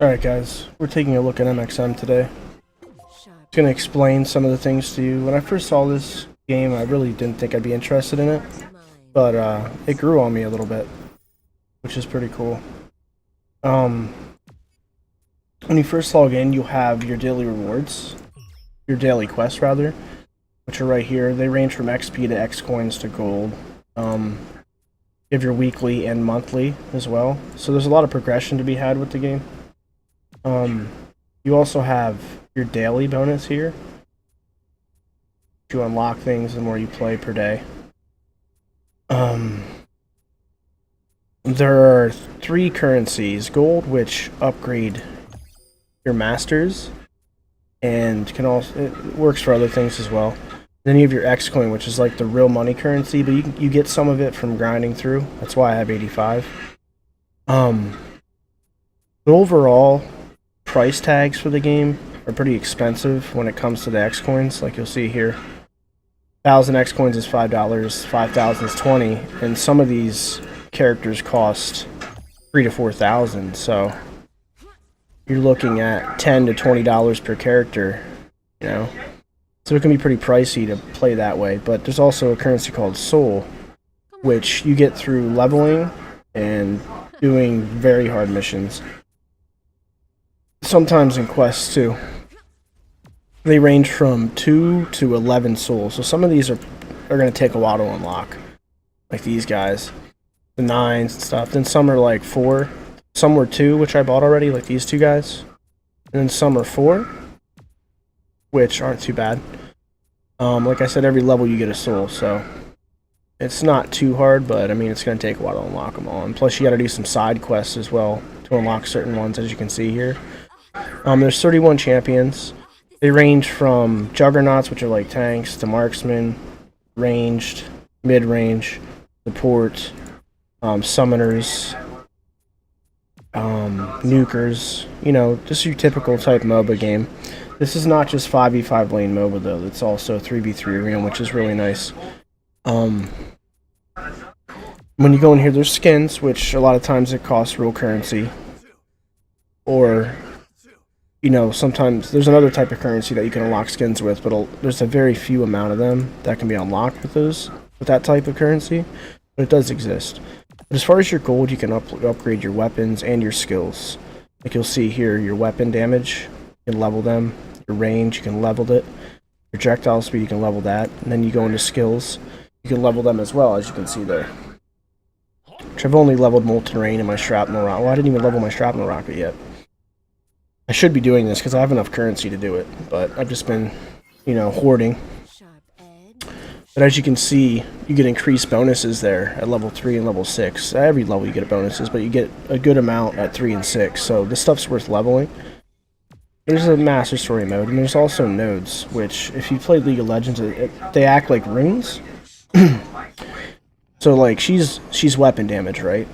Alright guys, we're taking a look at MXM today. Just going to explain some of the things to you. When I first saw this game, I really didn't think I'd be interested in it, but it grew on me a little bit, which is pretty cool. When you first log in, you'll have your daily rewards, your daily quests rather, which are right here. They range from XP to X coins to gold. You have your weekly and monthly as well, so there's a lot of progression to be had with the game. You also have your daily bonus here. You unlock things the more you play per day. There are 3 currencies. Gold, which upgrade your masters, and it works for other things as well. Then you have your X coin, which is like the real money currency, but you get some of it from grinding through. That's why I have 85. The overall price tags for the game are pretty expensive when it comes to the X coins. Like you'll see here, 1,000 X coins is $5, 5,000 is 20, and some of these characters cost 3,000 to 4,000. So you're looking at $10 to $20 per character, you know. So it can be pretty pricey to play that way. But there's also a currency called Soul, which you get through leveling and doing very hard missions. Sometimes in quests too. They range from 2 to 11 souls. So some of these are going to take a while to unlock. Like these guys. The 9s and stuff. Then some are like 4. Some were 2, which I bought already, like these 2 guys. And then some are 4, which aren't too bad. Like I said, every level you get a soul, so it's not too hard, but I mean, it's going to take a while to unlock them all. And plus, you got to do some side quests as well to unlock certain ones, as you can see here. There's 31 champions. They range from juggernauts, which are like tanks, to marksmen, ranged, mid-range, support, summoners, nukers, you know, just your typical type MOBA game. This is not just 5v5 lane MOBA though, it's also 3v3 arena, which is really nice. When you go in here, there's skins, which a lot of times it costs real currency. Or, you know, sometimes there's another type of currency that you can unlock skins with, but there's a very few amount of them that can be unlocked with that type of currency. But it does exist. But as far as your gold, you can upgrade your weapons and your skills. Like you'll see here, your weapon damage, you can level them. Your range, you can level it. Your projectile speed, you can level that. And then you go into skills, you can level them as well, as you can see there. Which I've only leveled Molten Rain and my Shrapnel Rocket. Well, I didn't even level my Shrapnel Rocket yet. I should be doing this because I have enough currency to do it, but I've just been, you know, hoarding. But as you can see, you get increased bonuses there at level 3 and level 6. At every level you get bonuses, but you get a good amount at 3 and 6, so this stuff's worth leveling. There's a Master Story mode, and there's also nodes, which, if you played League of Legends, they act like runes. So, like, she's weapon damage, right?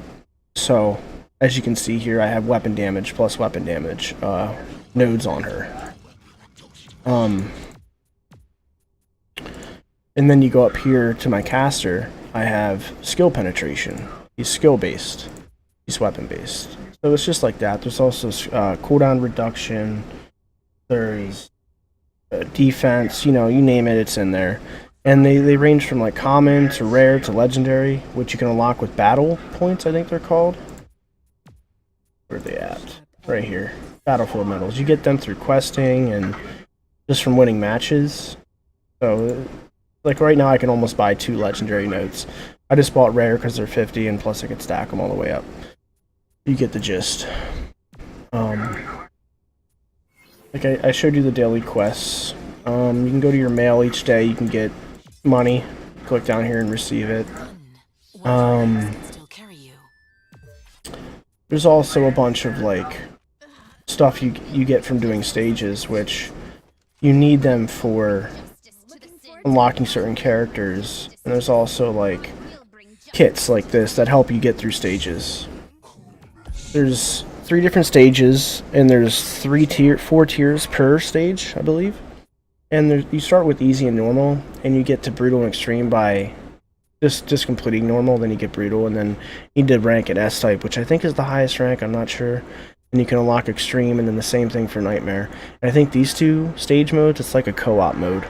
So, as you can see here, I have weapon damage plus weapon damage nodes on her. And then you go up here to my caster, I have skill penetration. He's skill-based. He's weapon-based. So it's just like that. There's also cooldown reduction. There's defense. You know, you name it, it's in there. And they range from like common to rare to legendary, which you can unlock with battle points, I think they're called. Where are they at? Right here. Battlefield medals. You get them through questing and just from winning matches. So, like right now I can almost buy 2 legendary nodes. I just bought rare because they're 50, and plus I could stack them all the way up. You get the gist. Like I showed you the daily quests. You can go to your mail each day. You can get money. Click down here and receive it. There's also a bunch of like stuff you get from doing stages, which you need them for unlocking certain characters. And there's also like kits like this that help you get through stages. There's 3 different stages, and there's 4 tiers per stage, I believe. And you start with easy and normal, and you get to brutal and extreme by just completing normal, then you get brutal, and then you need to rank at S-type, which I think is the highest rank, I'm not sure. And you can unlock Extreme, and then the same thing for Nightmare. And I think these two stage modes, it's like a co-op mode.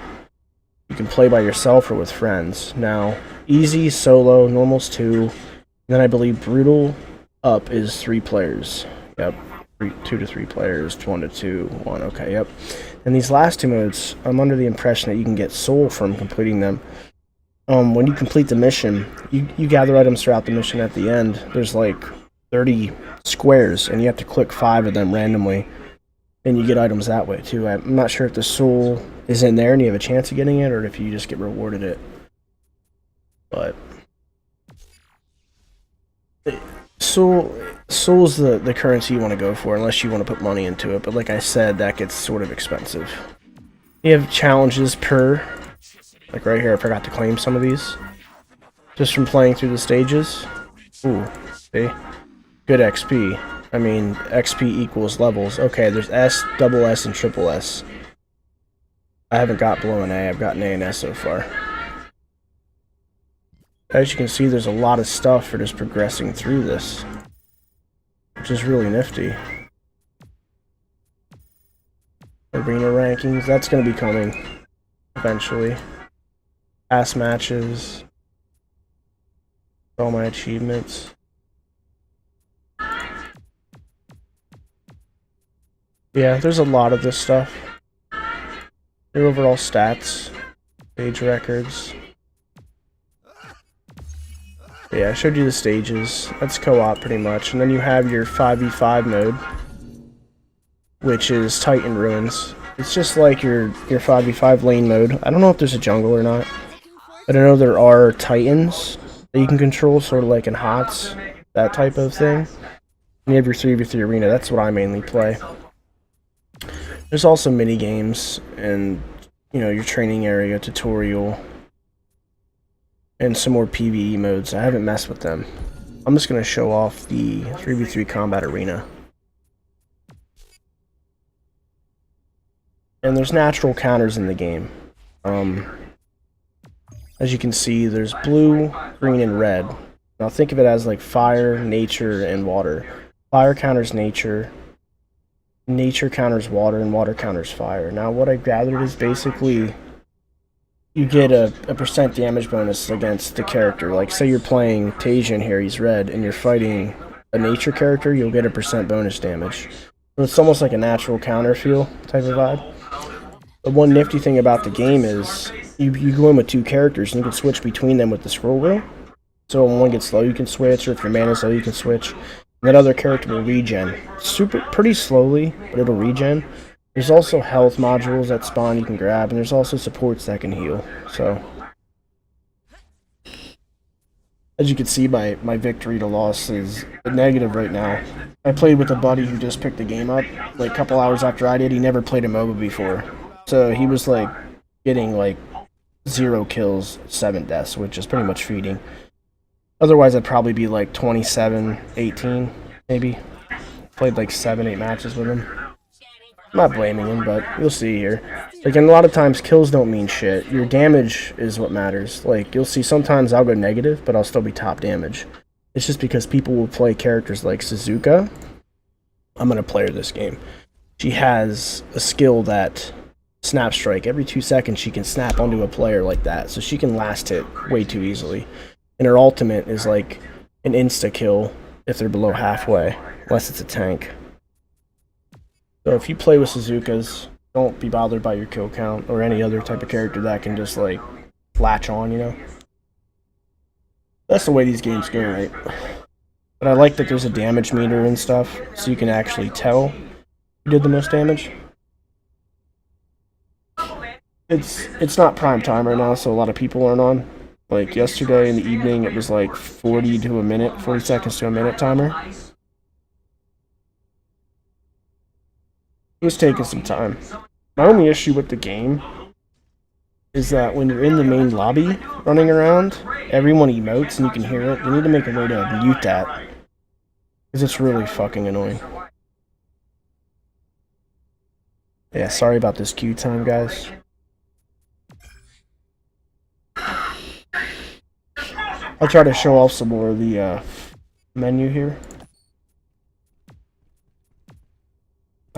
You can play by yourself or with friends. Now, Easy, Solo, Normal's 2, and then I believe Brutal up is 3 players. Yep, 2 to 3 players, 1 to 2, 1, okay, yep. And these last 2 modes, I'm under the impression that you can get soul from completing them. When you complete the mission, you gather items throughout the mission at the end. There's like 30 squares, and you have to click 5 of them randomly, and you get items that way too. I'm not sure if the soul is in there and you have a chance of getting it, or if you just get rewarded it. But soul's the currency you want to go for, unless you want to put money into it. But like I said, that gets sort of expensive. You have challenges per, like right here, I forgot to claim some of these, just from playing through the stages. Ooh, see? Good XP. I mean, XP equals levels. Okay, there's S, double S, and triple S. I haven't got below an A, I've gotten A and S so far. As you can see, there's a lot of stuff for just progressing through this, which is really nifty. Arena rankings, that's going to be coming eventually. Past matches. All my achievements. Yeah, there's a lot of this stuff. Your overall stats, stage records. Yeah, I showed you the stages. That's co-op pretty much. And then you have your 5v5 mode, which is Titan Ruins. It's just like your 5v5 lane mode. I don't know if there's a jungle or not, but I know there are Titans that you can control, sort of like in HOTS, that type of thing. And you have your 3v3 arena. That's what I mainly play. There's also mini games and, you know, your training area, tutorial, and some more PvE modes. I haven't messed with them. I'm just going to show off the 3v3 combat arena. And there's natural counters in the game. As you can see, there's blue, green, and red. Now think of it as like fire, nature, and water. Fire counters nature, nature counters water, and water counters fire. Now what I gathered is basically you get a percent damage bonus against the character. Like say you're playing Tajian here, he's red, and you're fighting a nature character, you'll get a percent bonus damage. So it's almost like a natural counter feel type of vibe. The one nifty thing about the game is you go in with 2 characters and you can switch between them with the scroll wheel. So when one gets low you can switch, or if your mana's low you can switch. And that other character will regen. Pretty slowly, but it'll regen. There's also health modules that spawn you can grab, and there's also supports that can heal. So as you can see, my victory to loss is a negative right now. I played with a buddy who just picked the game up like a couple hours after I did. He never played a MOBA before. So he was like getting like 0 kills, 7 deaths, which is pretty much feeding. Otherwise I'd probably be like 27, 18, maybe. Played like 7, 8 matches with him. I'm not blaming him, but you'll see here. Like, and a lot of times kills don't mean shit. Your damage is what matters. Like, you'll see sometimes I'll go negative, but I'll still be top damage. It's just because people will play characters like Suzuka. I'm gonna play her this game. She has a skill that snap strike. Every 2 seconds she can snap onto a player like that, so she can last hit way too easily. And her ultimate is like an insta-kill if they're below halfway, unless it's a tank. So if you play with Suzukas, don't be bothered by your kill count or any other type of character that can just like latch on, you know? That's the way these games go, right? But I like that there's a damage meter and stuff, so you can actually tell who did the most damage. It's not prime time right now, so a lot of people aren't on. Like yesterday in the evening, it was like 40 to a minute, 40 seconds to a minute timer. It was taking some time. My only issue with the game is that when you're in the main lobby running around, everyone emotes and you can hear it. They need to make a way to mute that, because it's really fucking annoying. Yeah, sorry about this queue time, guys. I'll try to show off some more of the menu here.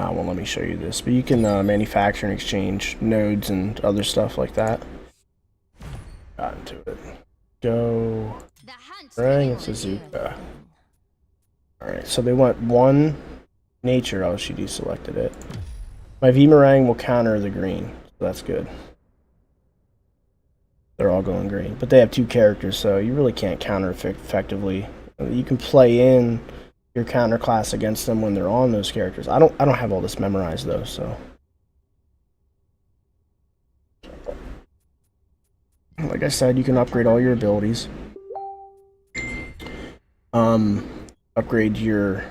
Well, let me show you this. But you can manufacture and exchange nodes and other stuff like that. Got into it. Go. Rang and Suzuka. Alright, so they want one nature. Oh, she deselected it. My V-Meringue will counter the green. So that's good. They're all going green. But they have 2 characters, so you really can't counter effectively. You can play in your counter class against them when they're on those characters. I don't have all this memorized though, so. Like I said, you can upgrade all your abilities. Upgrade your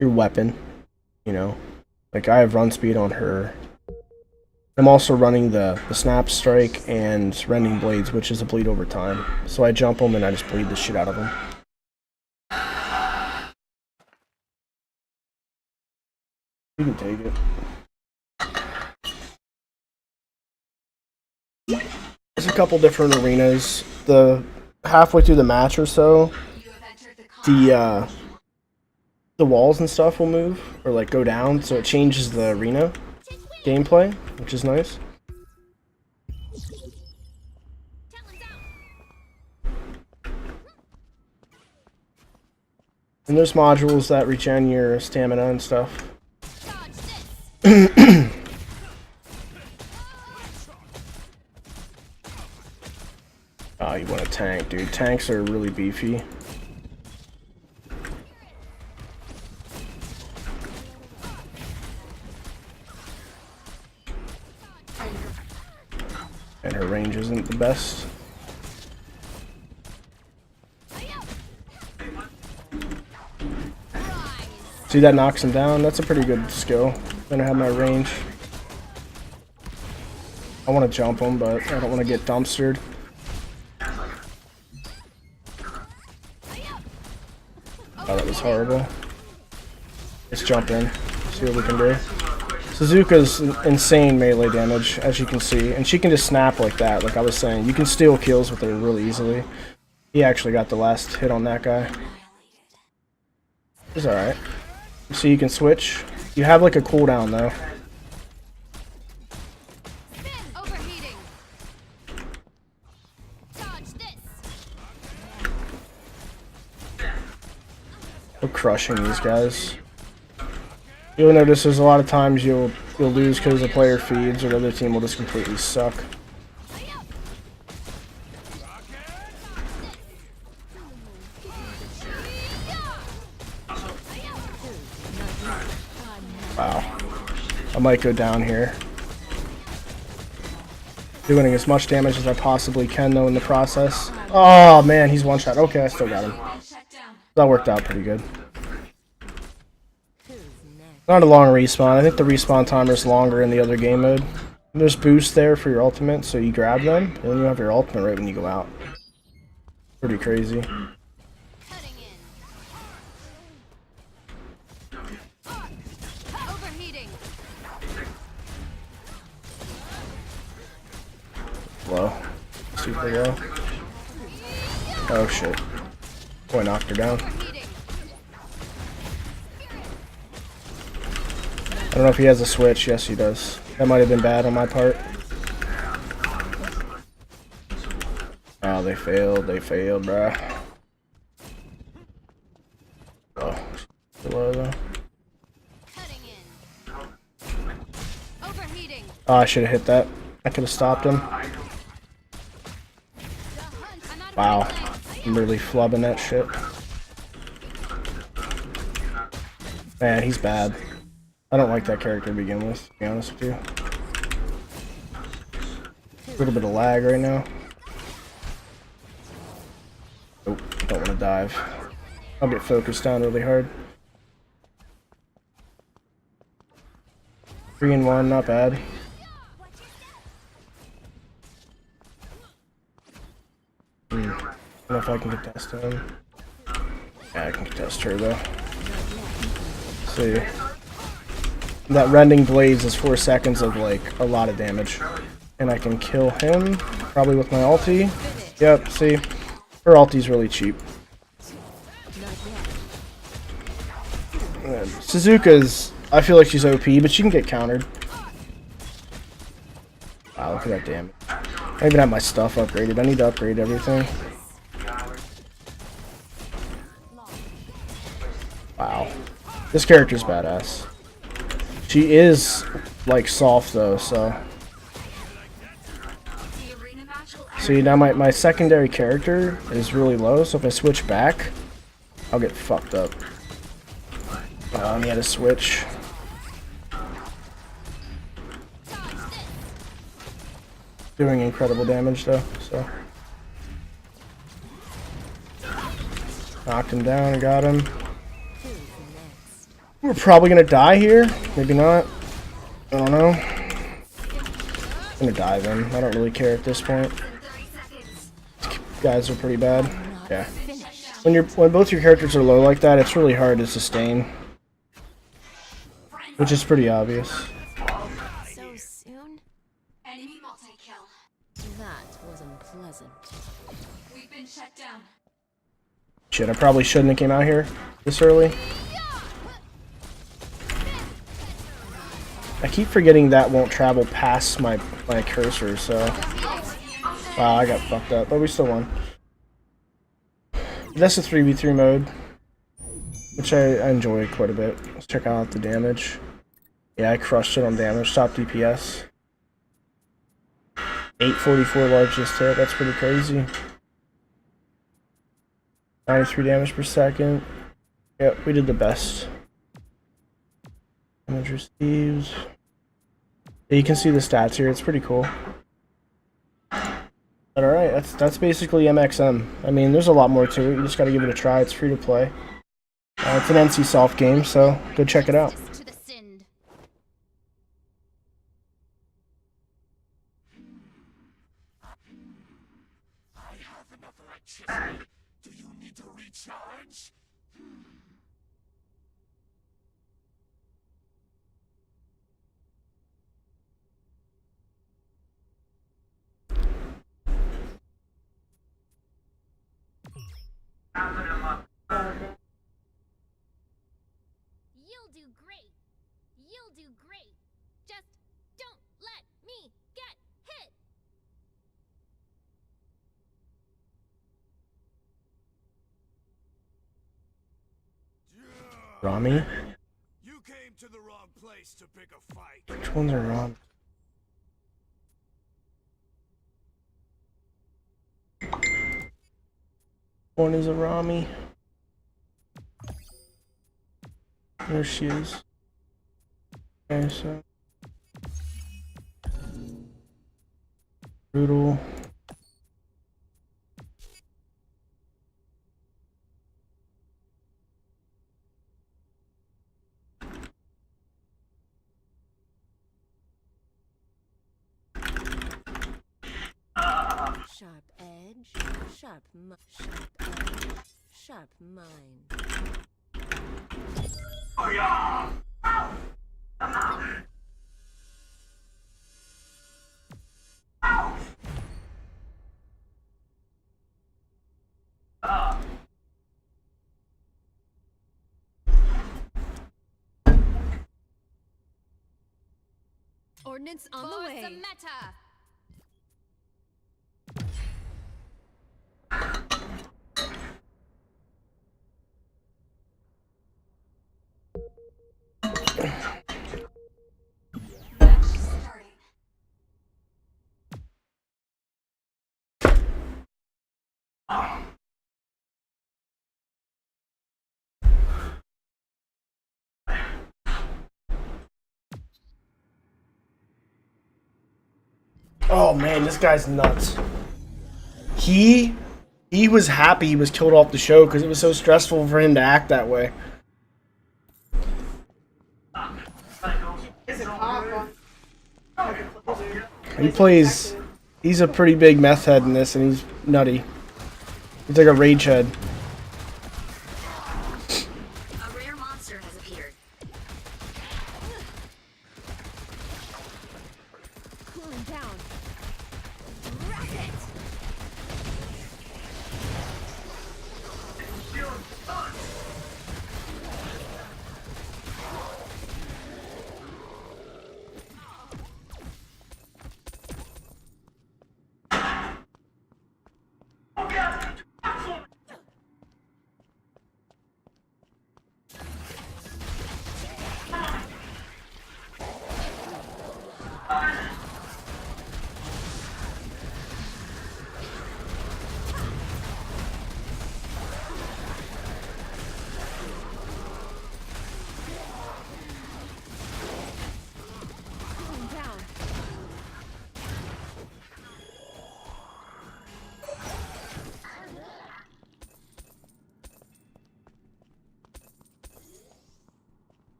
weapon, you know. Like I have run speed on her. I'm also running the snap strike and rending blades, which is a bleed over time. So I jump them and I just bleed the shit out of them. You can take it. There's a couple different arenas. The halfway through the match or so, the walls and stuff will move or like go down, so it changes the arena gameplay, which is nice. And there's modules that regen your stamina and stuff. Oh, you want a tank, dude. Tanks are really beefy. And her range isn't the best. See, that knocks him down. That's a pretty good skill. Then I have my range. I want to jump him, but I don't want to get dumpstered. Oh, that was horrible. Let's jump in. See what we can do. Suzuka's insane melee damage, as you can see. And she can just snap like that, like I was saying. You can steal kills with her really easily. He actually got the last hit on that guy. It's alright. So you can switch. You have like a cooldown though. We're crushing these guys. You'll notice there's a lot of times you'll lose because the player feeds or the other team will just completely suck. Wow. I might go down here. Doing as much damage as I possibly can though in the process. Oh man, he's one shot. Okay, I still got him. That worked out pretty good. Not a long respawn. I think the respawn timer is longer in the other game mode. There's boosts there for your ultimate, so you grab them, and then you have your ultimate right when you go out. Pretty crazy. Low. Super low. Oh shit. Boy, knocked her down. I don't know if he has a switch. Yes, he does. That might have been bad on my part. Oh, they failed. They failed, bruh. Oh, below though. Oh, I should have hit that. I could have stopped him. Wow. I'm really flubbing that shit. Man, he's bad. I don't like that character to begin with, to be honest with you. A little bit of lag right now. Nope, don't want to dive. I'll get focused down really hard. 3 and 1, not bad. I don't know if I can contest him. Yeah, I can contest her though. Let's see. That rending blades is 4 seconds of like a lot of damage. And I can kill him probably with my ulti. Yep, see? Her ulti's really cheap. Suzuka's I feel like she's OP, but she can get countered. Wow, look at that damage. I even have my stuff upgraded. I need to upgrade everything. Wow. This character's badass. She is, like, soft, though, so... See, now my secondary character is really low, so if I switch back, I'll get fucked up. Oh, and he had to switch. Doing incredible damage, though, so... Knocked him down and got him. We're probably gonna die here. Maybe not. I don't know. I'm gonna dive in. I don't really care at this point. These guys are pretty bad. Yeah. When both your characters are low like that, it's really hard to sustain. Which is pretty obvious. So soon? Enemy multi-kill. That was unpleasant. We've been shut down. Shit, I probably shouldn't have came out here this early. I keep forgetting that won't travel past my cursor, so... Wow, I got fucked up, but we still won. That's a 3v3 mode, which I enjoy quite a bit. Let's check out the damage. Yeah, I crushed it on damage. Top DPS. 844 largest hit, that's pretty crazy. 93 damage per second. Yep, we did the best. Damage received. Yeah, you can see the stats here. It's pretty cool. But alright, that's basically MXM. I mean, there's a lot more to it. You just gotta give it a try. It's free to play. It's an NC Soft game, so go check it out. Do you need to recharge? You'll do great. You'll do great. Just don't let me get hit. Rami? You came to the wrong place to pick a fight. Which ones are Rami? One is a Rami. There she is. Okay, so... Brutal. Sharp edge, sharp edge, sharp mind. Ordnance on the way. For the meta. Oh man, this guy's nuts. He was happy he was killed off the show because it was so stressful for him to act that way. He's a pretty big meth head in this, and he's nutty. He's like a rage head. A rare monster has appeared. Cooling down. Rocket!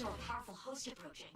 show a powerful host approaching.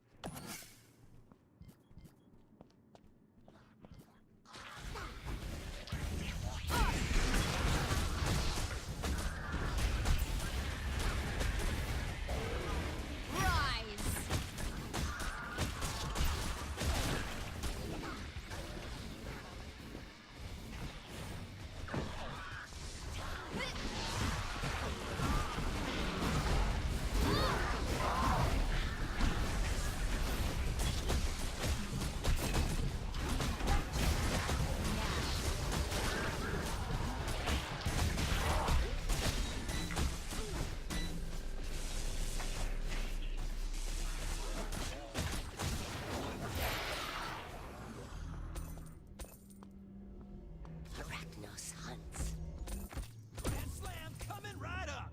Grand slam coming right up.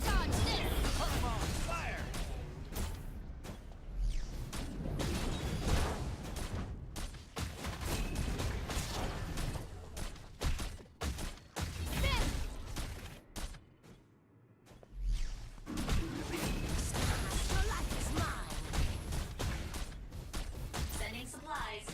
Dodge this! Fire. Your life is mine. Sending supplies.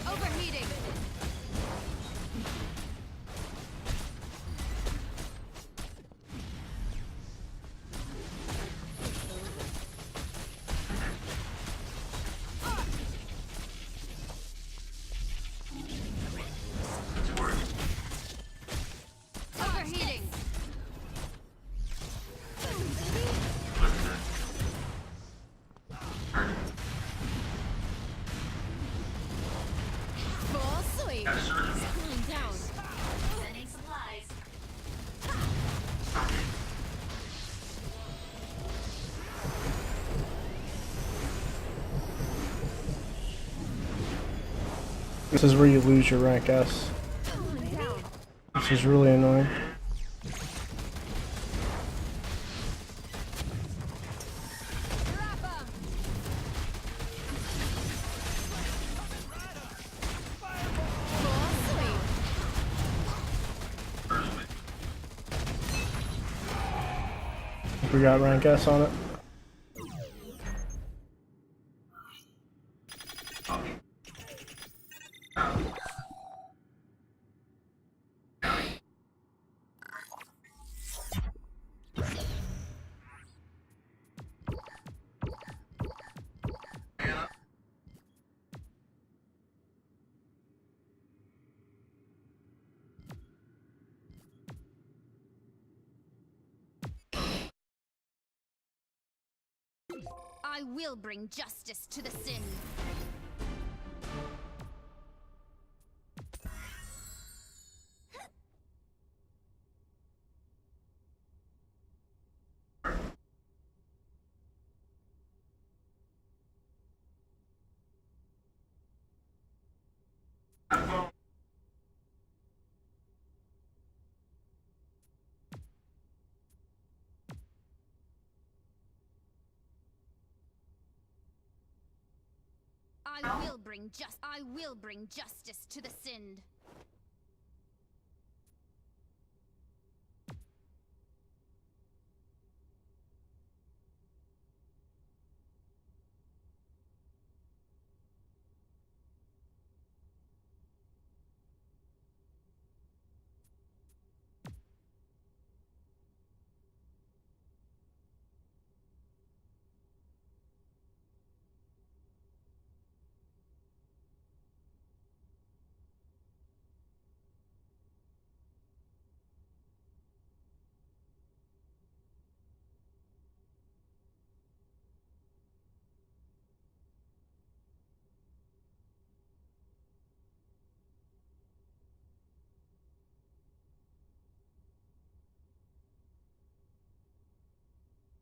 Overheating. Overheating. Full sweep. Cooling down. Sending supplies. This is where you lose your rank S. Cooling down. This is really annoying. Drop 'em. Full sweep. We got rank S on it. I will bring justice to the sin. I will bring justice to the sinned.